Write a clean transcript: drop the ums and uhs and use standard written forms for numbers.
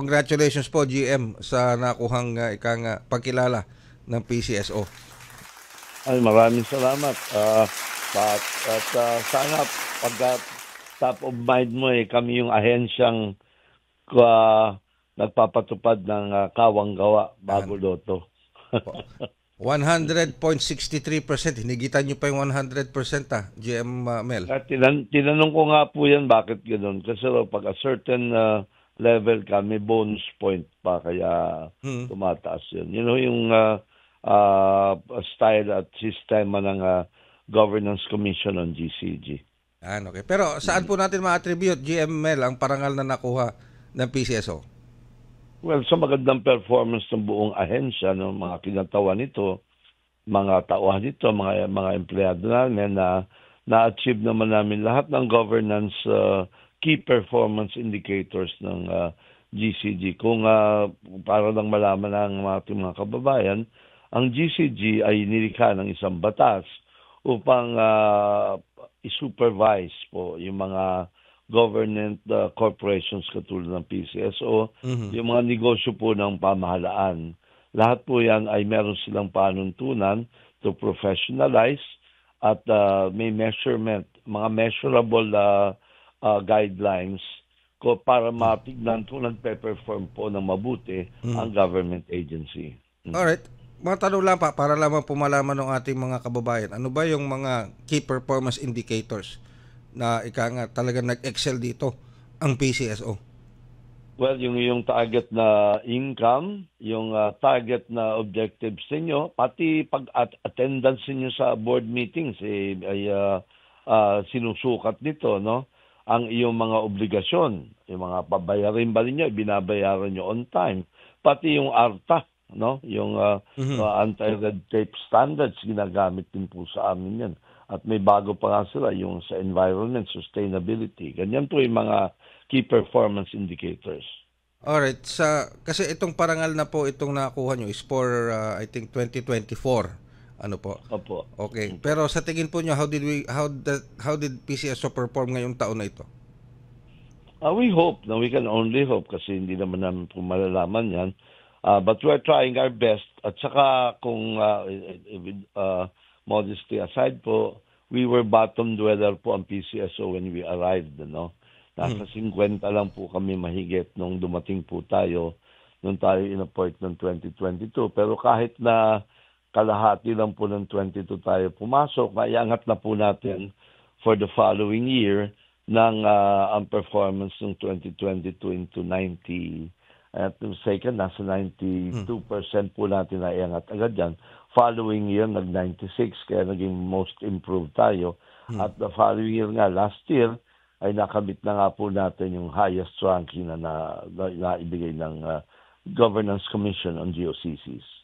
congratulations po GM sa nakuhang pagkilala ng PCSO. Ay, maraming salamat. Sana pagka top of mind mo kami yung ahensyang nagpapatupad ng kawang gawa bago loto. 100.63%. Hinigitan nyo pa yung 100% GM Mel. Tinanong ko nga po yan bakit ganoon. Kasi pag a certain level ka, may bonus point pa kaya tumataas yun. You know, yung style at sistema ng Governance Commission on GCG. Okay. Pero saan po natin ma-attribute, GM Mel, ang parangal na nakuha ng PCSO? Well, sa magandang performance ng buong ahensya, no, mga kinatawan nito, mga tauhan nito, mga empleyado namin na-achieve naman namin lahat ng governance key performance indicators ng GCG. Kung para lang malaman ng mga kababayan, ang GCG ay nilikha ng isang batas upang i-supervise po yung mga government corporations katulad ng PCSO, yung mga negosyo po ng pamahalaan. Lahat po yan ay meron silang panuntunan to professionalize at may measurement, mga measurable guidelines para matignan kung nagpe-perform po ng mabuti ang government agency. Alright. Matanong lang pa, para lamang pumalaman ng ating mga kababayan, ano ba yung mga key performance indicators na talagang nag-excel dito ang PCSO? Well, yung target na income, yung target na objectives ninyo, pati pag-attendance niyo sa board meetings ay sinusukat nito, no? Ang iyong mga obligasyon, yung mga pabayarin ba ninyo, binabayaran niyo on time, pati yung ARTA, no? Yung anti-red tape standards ginagamit din po sa amin yan. At may bago pa nga sila yung sa environment, sustainability. Ganyan po yung mga key performance indicators. Alright, kasi itong parangal na po itong nakuha nyo is for I think 2024. Ano po? Opo. Okay. Pero sa tingin po nyo, how did PCSO perform ngayong taon na ito? We hope, we can only hope kasi hindi naman namin po malalaman yan. But we're trying our best. At saka kung modesty aside po, we were bottom dweller po ang PCSO when we arrived, no? Nasa 50 lang po kami mahigit nung dumating po tayo, nung tayo in-appoint ng 2022. Pero kahit na kalahati lang po ng 22 tayo pumasok, maiangat na po natin for the following year ng ang performance ng 2022 into 90. At second, nasa 92% po natin naiangat agad yan. Following year, nag-96, kaya naging most improved tayo. At the following year nga, last year, ay nakamit na nga po natin yung highest ranking na naibigay ng Governance Commission on GOCCs.